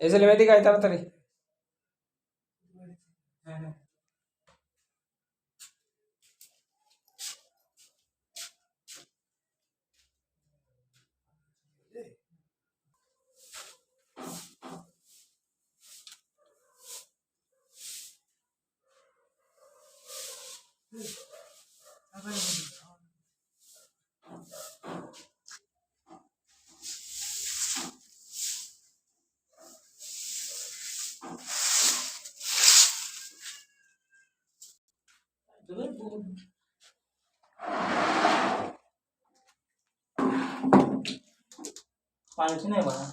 এসে মেয়েদিকে আয় তাড়াতাড়ি। পানি নাই বাবা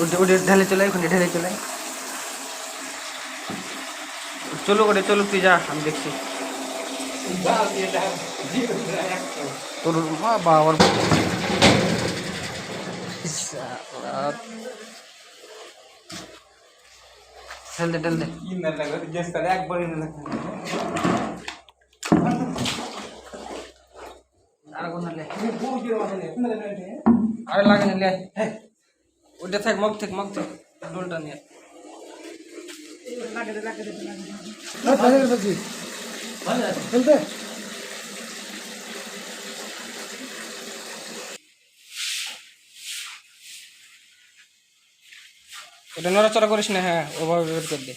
উঠে উঠে ঢেলে চলে ওখানে ঢেলে চলে চলো করে চলো তুই যা আমি দেখছি তোর বাবা আবার ঢেল দে ঢেল দে আরে লাগে না লে ওইটা থাক মগ থাক ডোলটা নিয়ে ওটা নড়াচড়া করিস না। হ্যাঁ ওভাবে বের করে দে।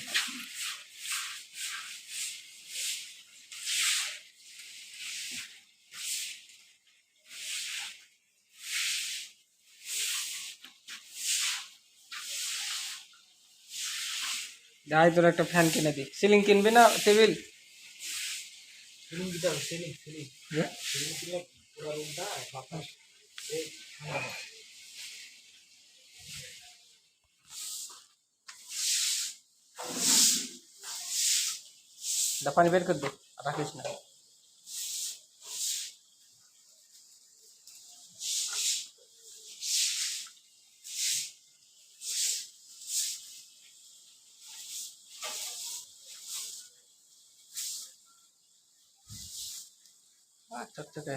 যাই তোর একটা ফ্যান কিনে দি। সিলিং কিনবি না টেবিল? পানি বের করে দে, রাখিস না। চকচকে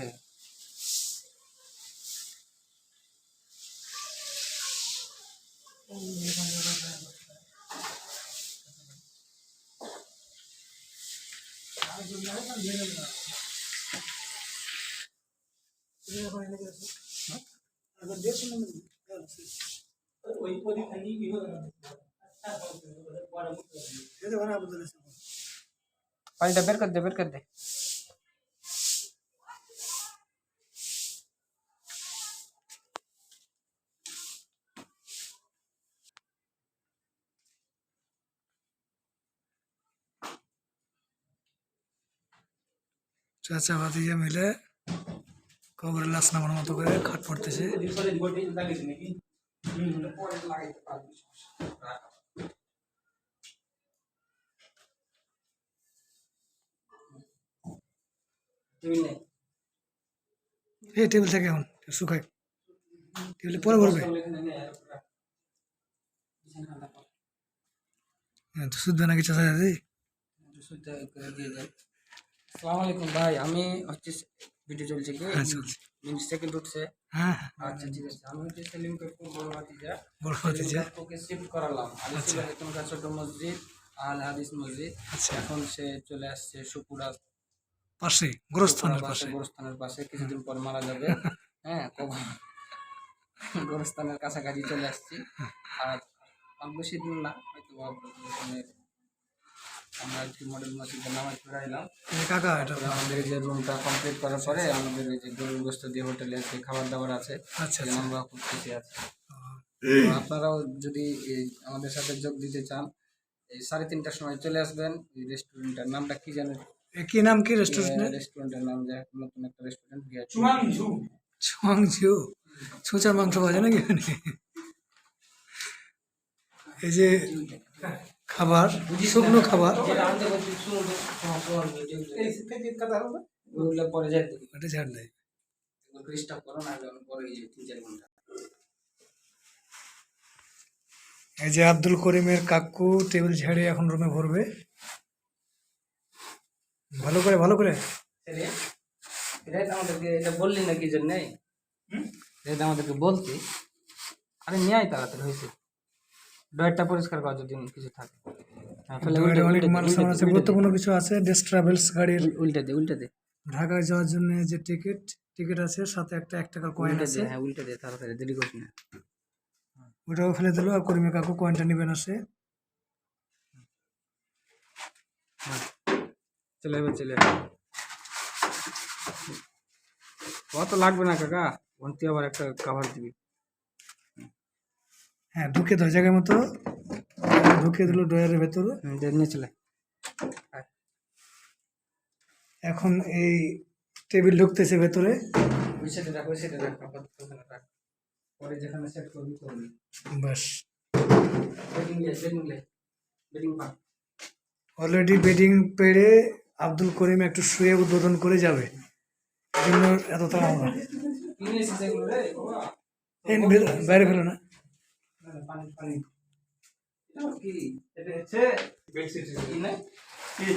পানিটা বের করে দে, বের করে দে। চাচা ভাতিজা মিলে কবরের লাশ নামার মতো করে খাট পড়তেছে। এই টেবিল থেকে এখন শুকাই, টেবিলে পরে ভরবে। শুধবে নাকি চাচা দাদি? আসসালামু আলাইকুম ভাই, আমি হচ্ছে ভিডিও চলছে কি মিনিট সেকেন্ড উঠছে। হ্যাঁ আচ্ছা ঠিক আছে। আমি হচ্ছে সেলিম কাকু বড় ভাতিজা। বড় ভাতিজা। ওকে শিফট করালাম। আগে ছিল এখানকার ছোট মসজিদ আল হাদিস মসজিদ। আচ্ছা এখন সে চলে আসছে সুপুরা পাশে গোরস্থানের পাশে। গোরস্থানের পাশে। কিছুদিন পর মারা যাবে। হ্যাঁ গোরস্থানের কাছাকাছি চলে আসছি। আর বেশি দিন না, হয়তো আমরা একটি মডেল মসজিদে নামাজ পড়ে এলাম। কাকা এটা আমাদের যে রুমটা কমপ্লিট করার পরে আমাদের ওই যে গরুর গোস্ত দিয়ে হোটেলে আছে খাবার দাবার আছে। আচ্ছা আমরা খুব খুশি আছি। আপনারাও যদি আমাদের সাথে যোগ দিতে চান, এই 3:30টার সময় চলে আসবেন। এই রেস্টুরেন্টের নামটা কি জানেন? কি নাম? কি রেস্টুরেন্ট? রেস্টুরেন্টের নাম যে নতুন একটা রেস্টুরেন্ট চুয়াংঝু। ছুঁচার মাংস বাজে নাকি? এই যে খাবার, শুকনো খাবার পরে যাই এটা ঝাড় দেয়। এই যে আব্দুল করিমের কাকু টেবিল ঝাড়ে এখন রুমে ভরবে। ভালো করে এটা আমাদেরকে এটা বললি না কি জন্য? যেহেতু আমাদেরকে বলতে, আরে নিয়ে আয় তাড়াতাড়ি হয়েছে। ডয়েরটা পরিষ্কার করা যদি কিছু থাকে। হ্যাঁ, ফেলে ডয়ের উল্টে অনেক উল্টে দে, মাল উল্টে সামান দে, আছে, উল্টে দে, গুরুত্বপূর্ণ কিছু আছে। ডেস ট্রাভেলস গাড়ির উল্টে দে, উল্টে দে, ঢাকায় যাওয়ার জন্য যে টিকিট টিকিট আছে, সাথে একটা 1 টাকার কয়েন উল্টে আছে, দে, হ্যাঁ উল্টে দে তাড়াতাড়ি, দেরি করিস না। ওটাও ফেলে দিল। আর করিমে কাকু কয়েনটা নেবেন আসে। চলে এবার চলে এবার। কত লাগবে না কাকা, তুই আবার একটা কাভার দিবি। হ্যাঁ, ঢুকে দাও জায়গার মতো, ঢুকে দিল ড্রয়ারের ভেতরে। নিয়ে চলে। এখন এই টেবিল ঢুকতেছে ভেতরে। ওই সাইডে রাখ, ওই সাইডে রাখ, আপাতত ওখানে রাখ। পরে যেখানে সেট করবি করবি। বাস, বেডিং লে, বেডিং লে, বেডিং পা। অলরেডি বেডিং পেড়ে আব্দুল করিম একটু শুয়ে উদ্বোধন করে যাবে। এই জন্য এত তাড়াহুড়া। কি নিয়ে এসেছিস এগুলো রে বাবা? এই বাইরে ফেলো না। পানি পানি। এটা কি? এটা হচ্ছে বেডশিট কি না? কি?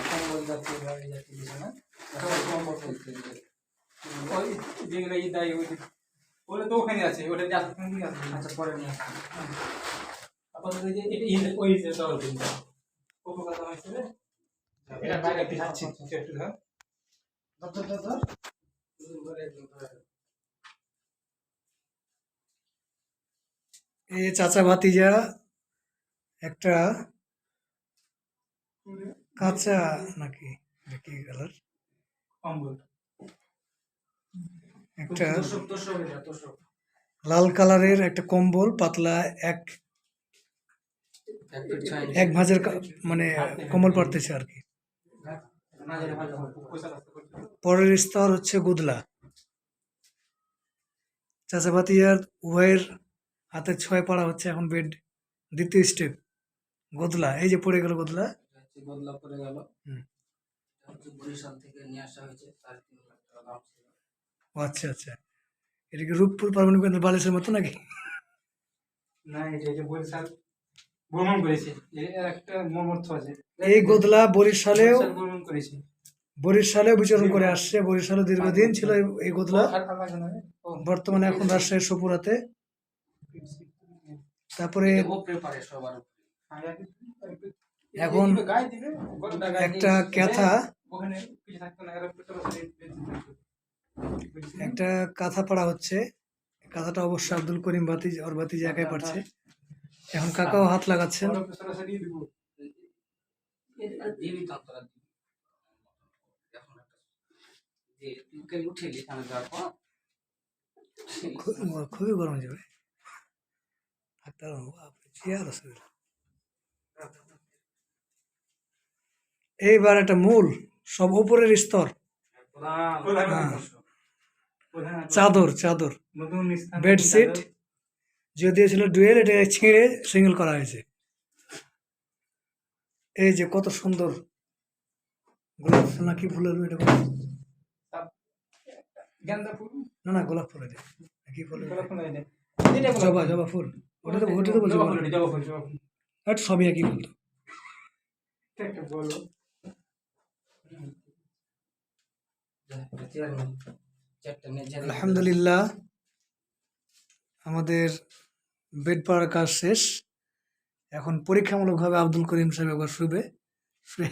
কম্বল জাতীয় বা এই জাতীয় কিছু না? এটা কম্বল বলতে গেলে। ওই যেগুলো ই দেয় ওই ওটা তো ওখানে আছে, ওটা যা ওখানে আছে। আচ্ছা পরে নিয়ে আসবো। আপাতত এই যে এটা ওই যে দল দিন। কোকো কথা হয়েছে রে? এটা বাইরে একটু যাচ্ছি, একটু ধর। ধর ধর ধর। ধরে একদম ধরে। এই চাচা ভাতিজা একটা কাঁচা নাকি কি কালার, কম্বল। একটা তোষক তোষক এটা তোষক। লাল কালারের একটা কম্বল পাতলা, এক এক ফিট 6 ইঞ্চি। এক ভাঁজের মানে কম্বল পাড়তেছে আর কি। না যেটা ভালো হবে পয়সা রাস্তা করতে। পরের স্তর হচ্ছে গুদলা। চাচা ভাতিজার উভয়ের হাতে 6 পাড়া হচ্ছে এখন বেড। দ্বিতীয় স্টেপ গোদলা, এই যে পড়ে গেল গোদলা। হচ্ছে বদলা পড়ে গেল। হুম। এটা হচ্ছে বরিশাল থেকে নিয়ে আসা হয়েছে, 3.5 লাখ টাকা দাম ছিল। ও আচ্ছা আচ্ছা, এটা কি রূপপুর পারমাণবিক কেন্দ্র বালিশের মতো নাকি? না এটা যে বরিশাল ভ্রমণ করেছে, এর একটা মর্মর্থ আছে। এই গোদলা বরিশালেও বরিশাল ভ্রমণ করেছে। বিচরণ করে আসছে। বরিশালে দীর্ঘদিন ছিল এই গোদলা। আর লাগে না রে? ও, বর্তমানে এখন রাজশাহীর সপুরাতে। তারপরে ও প্রেপারে সবার এখন গায়ে দিবে, গোটা গায়ে একটা দিয়ে ক্যাথা, ওখানে কিছু থাকতো না, এর সরাসরি একটা কাঁথা পাড়া হচ্ছে। কাঁথাটা অবশ্য আব্দুল করিম ওর ভাতিজা একাই পারছে। এখন কাকাও হাত লাগাচ্ছেন। সরাসরি দিব। দিবি তো তোরা দিবি। এখন একটা যে তুই উঠে এখানে যাওয়ার পর খুবই গরম যাবে। চেয়ার আছে। এইবার একটা মূল, সব উপরের স্তর, চাদর চাদর বেডশিট যে দিয়েছিল ডুয়েল, এটা ছিঁড়ে সিঙ্গেল করা হয়েছে। এই যে কত সুন্দর গোলাপ ফুল নাকি ফুলের এটা বলে? গেন্দা ফুল, না না, গোলাপ ফুল এটা কি ফুল? গোলাপ ফুল এটা জবা জবা ফুল। ওটা তো বলছি জবা ফুল, জবা ফুল, জবা ফুল। এটা সবই একই ফুল। একটা বলো আলহামদুলিল্লাহ, আমাদের বেড পাড়ার কাজ শেষ। এখন পরীক্ষামূলকভাবে আব্দুল করিম সাহেব একবার শুবে, শুয়ে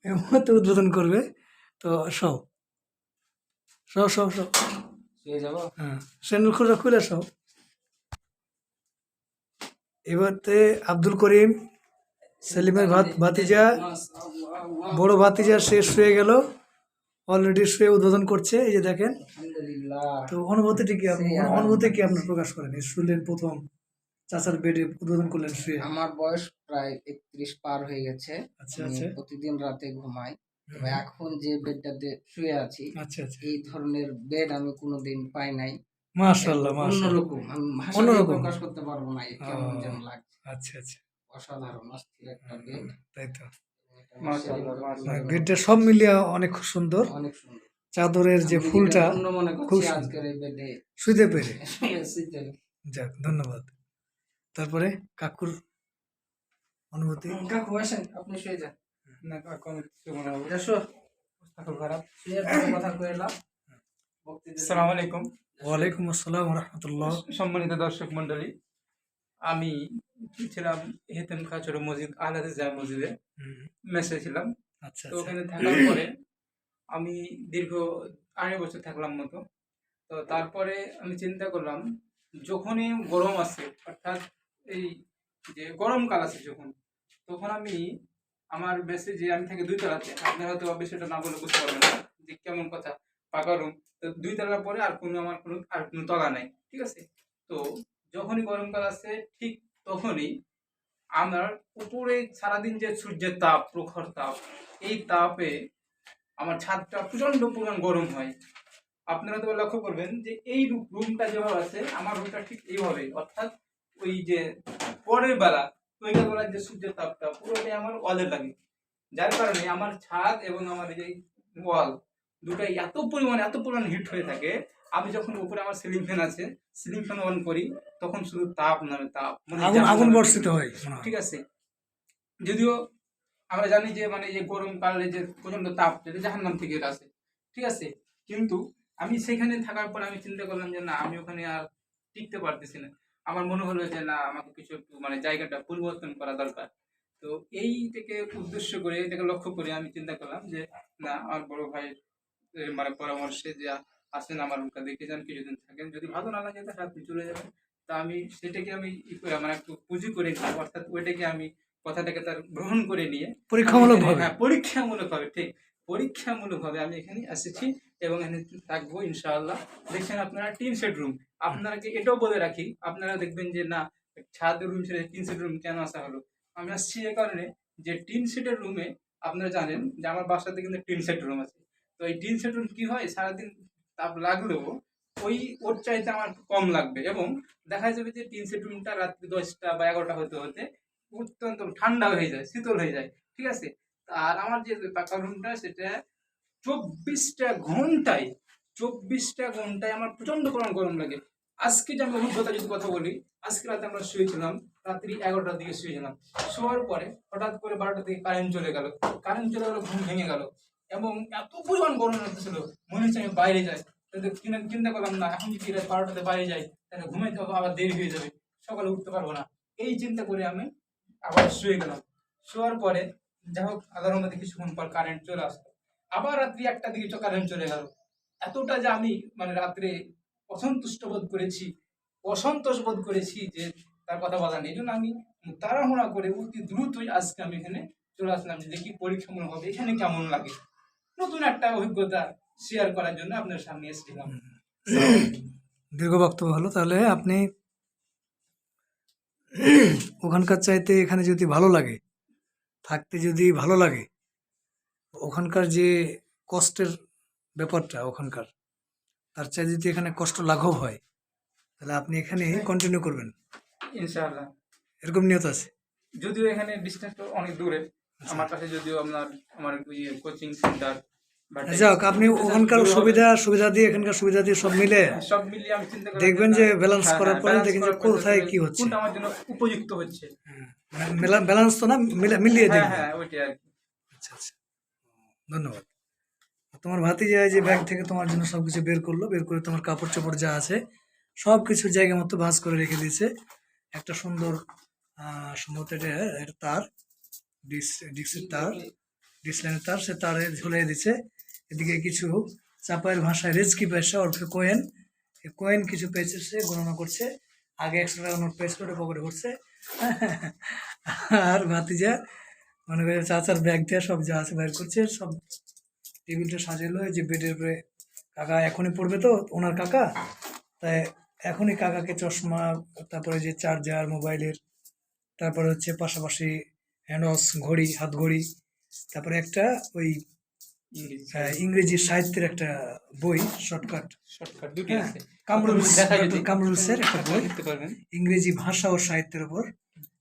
এই মুহূর্তে উদ্বোধন করবে। তো সব সব সব সব শুয়ে যাবো। হ্যাঁ, স্যান্ডেল খুলে সব। এবারতে আব্দুল করিম, সেলিমের ভাতিজা, বড় ভাতিজা শেষ হয়ে গেল, অলরেডি শুয়ে উদ্বোধন করছে। এই যে দেখেন। আলহামদুলিল্লাহ। তো অনুভূতি কি আপনার প্রকাশ করেন? এই শুনলেন প্রথম চাচার বেডে উদ্বোধন করলেন শুয়ে। আমার বয়স প্রায় 31 পার হয়ে গেছে। আচ্ছা আমি আচ্ছা প্রতিদিন রাতে ঘুমাই। তবে এখন যে বেডটাতে শুয়ে আছি, আচ্ছা আচ্ছা, এই ধরনের বেড আমি কোনোদিন পাই নাই। মাশাআল্লাহ মাশাআল্লাহ, অন্যরকম, আমি ভাষা দিয়ে অন্যরকম। প্রকাশ করতে পারবো না এই কেমন যেন লাগছে। আচ্ছা আচ্ছা, অসাধারণ অস্থির একটা বেড। তাই তো। মাশাআল্লাহ, মাশাআল্লাহ। বেডটা সব মিলিয়ে অনেক খুব সুন্দর। অনেক সুন্দর। চাদরের যে আমি ফুলটা নিজেকে ধন্য মনে খুব করছি সুন্দর। আজকের এই বেডে শুইতে পেরে। শুইতে। যাক, ধন্যবাদ। তারপরে কাকুর অনুভূতি। কাকু আসেন, আপনি শুয়ে যান। না কাকু আমি কিছু মনে হবে। এসো, কাকু খারাপ শুয়ে কথা কইলাম। আসসালামু আলাইকুম। ওয়ালাইকুম আসসালাম রহমতুল্লাহ। সম্মানিত দর্শক মন্ডলী, আমি ছিলাম হেতেম খাচড় মসজিদ আল হাদিস জামে মসজিদে মেসে ছিলাম। আচ্ছা তো আচ্ছা। ওখানে থাকার পরে আমি দীর্ঘ 2.5 বছর থাকলাম মতো। তো তারপরে আমি চিন্তা করলাম, যখনই গরম আসে, অর্থাৎ এই যে গরমকাল আসে যখন, তখন আমি আমার বেশি যে আমি থাকি 2 তলাতে, আপনারা হয়তো বিষয়টা না বলে বুঝতে পারবেন না যে কেমন কথা। পাকা রুম, তো 2 তলার পরে আর কোনো তলা নাই, ঠিক আছে? তো যখনই গরমকাল আসে ঠিক তখনই আমার উপরে সারাদিন যে সূর্যের তাপ, প্রখর তাপ, এই তাপে আমার ছাদটা প্রচন্ড পরিমাণ গরম হয়। আপনারা তো লক্ষ্য করবেন যে এই রুমটা যেভাবে আছে, আমার রুমটা ঠিক এইভাবে, অর্থাৎ ওই যে পরের বেলা ওইটা বেলার যে সূর্যের তাপটা পুরোটাই আমার ওয়ালে লাগে। যার কারণে আমার ছাদ এবং আমার এই যে ওয়াল দুটাই এত পরিমাণ হিট হয়ে থাকে। আমি যখন উপরে আমার সিলিং ফ্যান আছে, সিলিং ফ্যান অন করি, তখন শুধু তাপ নামে তাপ, মানে আগুন জাহান্নামের আগুন মতো। বর্ষিত হয় মনে হয়। ঠিক আছে? যদিও আমরা জানি যে মানে এই যে গরমকালে যে প্রচন্ড তাপ যেটা জাহান্নাম থেকে আসে, ঠিক আছে? কিন্তু আমি সেখানে থাকার পর আমি চিন্তা করলাম যে না, আমি ওখানে আর টিকতে পারতেছি না। আমার মনে হলো যে না, আমাকে কিছু একটু মানে জায়গাটা পরিবর্তন করা দরকার। তো এইটাকে উদ্দেশ্য করে, এটাকে লক্ষ্য করে আমি চিন্তা করলাম যে না, আমার বড় ভাইয়ের মানে পরামর্শে যে আসেন আমার রুমটা দেখে যান, কিছুদিন থাকেন, যদি ভালো না লাগে তাহলে আপনি চলে যাবেন। তা আমি সেটাকে আমি মানে একটু পুঁজি করে নিই, অর্থাৎ ওইটাকে আমি কথাটাকে তার গ্রহণ করে নিয়ে আমি পরীক্ষামূলক এখানে, ভাবে। হ্যাঁ, পরীক্ষামূলকভাবে, ঠিক পরীক্ষামূলকভাবে আমি এখানে এসেছি এবং এখানে থাকবো ইনশাআল্লাহ। দেখছেন আপনারা টিন সেট রুম, আপনাকে এটাও বলে রাখি, আপনারা দেখবেন যে না, ছাদের রুম ছেড়ে টিন সেট রুম কেন আসা হলো। আমি আসছি এ কারণে যে টিন সেটের রুমে আপনারা জানেন যে আমার বাসাতে কিন্তু টিন সেট রুম আছে। তো এই টিন সেট রুম কি হয়, সারাদিন তাপ লাগলেও ওর চাইতে আমার কম লাগবে, এবং দেখা যাবে যে টিন সেট রুমটা রাত্রি 10টা বা 11টা হতে হতে অত্যন্ত ঠান্ডা হয়ে যায়, শীতল হয়ে যায়, ঠিক আছে? আর আমার যে পাকা রুমটা, সেটা 24টা ঘন্টায় 24টা ঘন্টায় আমার প্রচন্ড পরিমাণ গরম লাগে। আজকে যে আমি অভিজ্ঞতা যদি কথা বলি, আজকে রাতে আমরা শুয়েছিলাম, রাত্রি 11টার দিকে শুয়েছিলাম। শোয়ার পরে হঠাৎ করে 12টার দিকে কারেন্ট চলে গেল। ঘুম ভেঙে গেল, এবং এত পরিমাণ গরম লাগতেছিল, মনে হচ্ছে আমি বাইরে যাই। কিন্তু চিন্তা করলাম না, এখন যদি রাত 12টাতে বাইরে যাই তাহলে ঘুমাইতে হবে, আবার দেরি হয়ে যাবে, সকালে উঠতে পারবো না। এই চিন্তা করে আমি আবার শুয়ে গেলাম। শোয়ার পরে যাই হোক, আল্লাহর রহমতে কিছুক্ষণ পর কারেন্ট চলে আসলো। আবার রাত্রি 1টার দিকে কারেন্ট চলে গেল। এতটা যে আমি মানে রাত্রে অসন্তুষ্ট বোধ করেছি, অসন্তোষ বোধ করেছি যে তার কথা বলা নেই। এই জন্য আমি তাড়াহুড়া করে অতি দ্রুতই আজকে আমি এখানে চলে আসলাম যে দেখি পরীক্ষামূলক হবে এখানে কেমন লাগে, নতুন একটা অভিজ্ঞতা শেয়ার করার জন্য আপনার সামনে এসেছিলাম। দীর্ঘ বক্তব্য হলো। তাহলে আপনি ওখানকার চাইতে এখানে যদি ভালো লাগে, থাকতে যদি ভালো লাগে, ওখানকার যে কষ্টের ব্যাপারটা ওখানকার, তার চাইতে যদি এখানে কষ্ট লাঘব হয়, তাহলে আপনি এখানে কন্টিনিউ করবেন, ইনশাআল্লাহ। এরকম নিয়ত আছে। যদিও এখানে ডিস্টেন্সটা অনেক দূরে, আমার কাছে যদিও আমার কোচিং সেন্টার বা যাক, আপনি ওখানকার সুবিধা দিয়ে এখানকার সুবিধা দিয়ে সব মিলে সব মিলিয়ে আমি চিন্তা করি দেখবেন যে ব্যালেন্স হ্যাঁ, করার পরে balance দেখেন যে করার পরে কোথায় দেখবেন কি হচ্ছে। কোনটা আমার জন্য উপযুক্ত হচ্ছে। মানে ব্যালেন্স তো না, মিলিয়ে হ্যাঁ দেখবেন। হ্যাঁ, ওইটাই আর কি। আচ্ছা আচ্ছা, ধন্যবাদ। তোমার ভাতিজা যে ব্যাগ থেকে তোমার জন্য সবকিছু বের করলো, বের করে তোমার কাপড় চোপড় যা আছে সব কিছু জায়গা মতো ভাঁজ করে রেখে দিয়েছে। একটা সুন্দর সম্ভবত এটা তার ডিক্সের তার, ডিক্স লাইনের তার, সে তারে ঝুলিয়ে দিচ্ছে। এদিকে কিছু চাপাইয়ের ভাষায় রেজকি পয়সা অর্থে কয়েন, এই কয়েন কিছু পেয়েছে, সে গণনা করছে। আগে 100 টাকা নোট পেয়েছিল, ওটা পকেটে ভরছে। আর ভাতিজা মনে করে চাচার ব্যাগ দিয়ে সব যা আছে বের করছে, সব টেবিলটা সাজালো। এই যে বেডের উপরে কাকা এখনই পড়বে, তো ওনার কাকা, তাই এখনই কাকাকে চশমা, তারপরে যে চার্জার মোবাইলের, তারপরে হচ্ছে পাশাপাশি হ্যান্ড ওয়াচ ঘড়ি, হাত ঘড়ি, তারপরে একটা ওই ইংরেজি সাহিত্যের একটা বই, শর্টকাট, শর্টকাট দুটি হ্যাঁ, আছে, ডক্টর কামরুলসের একটা বই, দেখতে পারবেন। ইংরেজি ভাষা ও সাহিত্যের উপর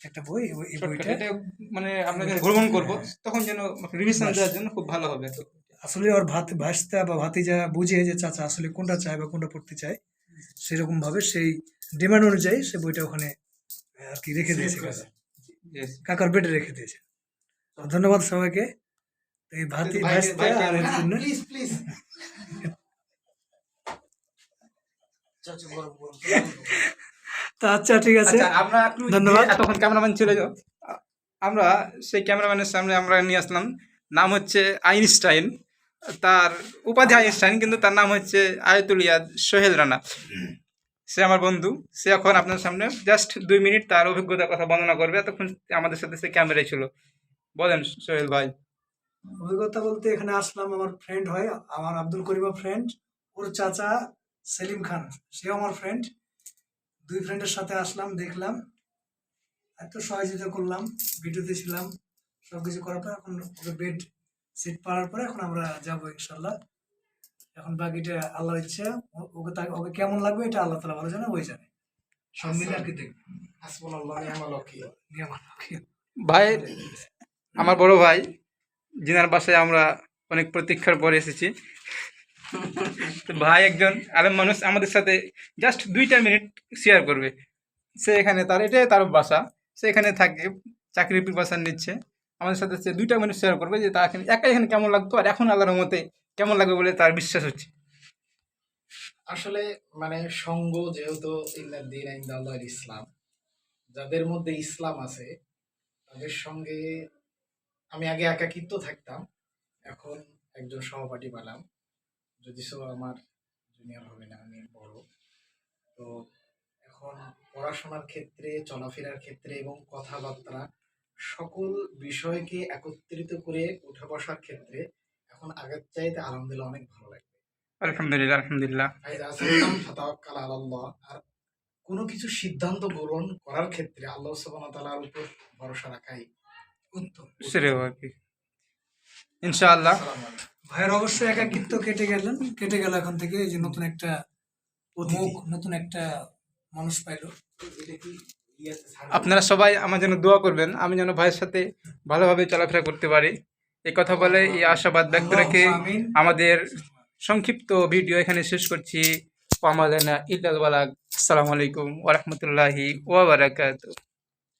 একটা বই। এই শর্টকাট বইটা এটা মানে আমরা যখন ভ্রমণ করব তখন যেন রিভিশন দেওয়ার জন্য খুব ভালো হবে। আসলে ওর ভাস্তা বা ভাতিজা বুঝে যে চাচা আসলে কোনটা চায় বা কোনটা পড়তে চায়, সেরকম ভাবে সেই ডিমান্ড অনুযায়ী সে বইটা ওখানে আর কি রেখে দিয়েছে, Yes. কাকার বেডে রেখে দিয়েছে। ধন্যবাদ সবাইকে। এই ভাস্তা আর এর জন্য প্লিজ আচ্ছা আচ্ছা গরম গরম তো আচ্ছা ঠিক আছে, আচ্ছা আমরা একটু ধন্যবাদ। তখন ক্যামেরাম্যান ছিল আমরা সেই ক্যামেরাম্যানের সামনে আমরা নিয়ে আসলাম। নাম হচ্ছে আইনস্টাইন, তার উপাধি আইনস্টাইন, কিন্তু তার নাম হচ্ছে আয়াতুল ইয়াদ সোহেল রানা। সে আমার বন্ধু। সে এখন আপনার সামনে জাস্ট 2 মিনিট তার অভিজ্ঞতার কথা বর্ণনা করবে। তখন আমাদের সাথে সে ক্যামেরায় ছিল। বলেন সোহেল ভাই। অভিজ্ঞতা বলতে এখানে আসলাম, আমার ফ্রেন্ড হয়, আমার আব্দুল করিমা ফ্রেন্ড, ওর চাচা সেলিম খান সেও আমার ফ্রেন্ড। দুই ফ্রেন্ডের সাথে আসলাম, দেখলাম, এত সহযোগিতা করলাম, ভিডিওতে ছিলাম, সবকিছু করার পর এখন ওকে বেড সিট পাওয়ার পরে এখন আমরা যাবো ইনশাল্লাহ। এখন বাকিটা আল্লাহর ইচ্ছা, ওকে কেমন লাগবে এটা আল্লাহ তালা ভালো জানে, ওই জানে, সব মিলে আর কি দেখবো। হাসবুনাল্লাহ নিয়ামাল ওয়াকিল। ভাই আমার বড় ভাই, যিনার বাসায় আমরা অনেক প্রতীক্ষার পরে এসেছি। তো ভাই একজন আলেম মানুষ, আমাদের সাথে জাস্ট 2টা মিনিট শেয়ার করবে। সে এখানে তার এটাই তার বাসা, সে এখানে থাকে, চাকরির প্রিপারেশন নিচ্ছে। আমাদের সাথে সে 2টা মিনিট শেয়ার করবে যে তার একা এখানে কেমন লাগতো আর এখন আল্লাহর মতে কেমন লাগবে বলে তার বিশ্বাস হচ্ছে। আসলে মানে সঙ্গ যেহেতু ইন্নাদ্দিন ইনদাল্লাহিল ইসলাম, যাদের মধ্যে ইসলাম আছে তাদের সঙ্গে আমি আগে একাকিত্ব থাকতাম, এখন একজন সহপাঠী পেলাম, যদি সো আমার জুনিয়র হবে না, আমি বড়। তো এখন পড়াশোনার ক্ষেত্রে, চলাফেরার ক্ষেত্রে এবং কথাবার্তা সকল বিষয়কে একত্রিত করে উঠে বসার ক্ষেত্রে এখন আগের চাইতে আলহামদুলিল্লাহ অনেক ভালো লাগে। আলহামদুলিল্লাহ আলহামদুলিল্লাহ। ফাতাওয়াক্কাল আলাল্লাহ। আর কোনো কিছু সিদ্ধান্ত গ্রহণ করার ক্ষেত্রে আল্লাহ সুবহানাহু ওয়া তাআলার উপর ভরসা রাখাই উত্তম। সেরে আর কি ইনশাআল্লাহ। আসসালামু আলাইকুম। ভাইয়ের অবশ্যই একাকিত্ব কেটে গেল এখন থেকে, এই যে নতুন একটা মুখ, নতুন একটা মানুষ পাইলো। এটা কি ইয়াতে ছাড়- আপনারা সবাই আমার জন্য দোয়া করবেন, আমি যেন ভাইয়ের সাথে ভালোভাবে চলাফেরা করতে পারি। এই কথা বলে এই আশাবাদ ব্যক্ত রেখে আমিন। আমাদের সংক্ষিপ্ত ভিডিও এখানে শেষ করছি। ওয়া মা লানা ইল্লাল বালাগ। আসসালামু আলাইকুম ওয়া রাহমাতুল্লাহি ওয়া বারাকাতুহু।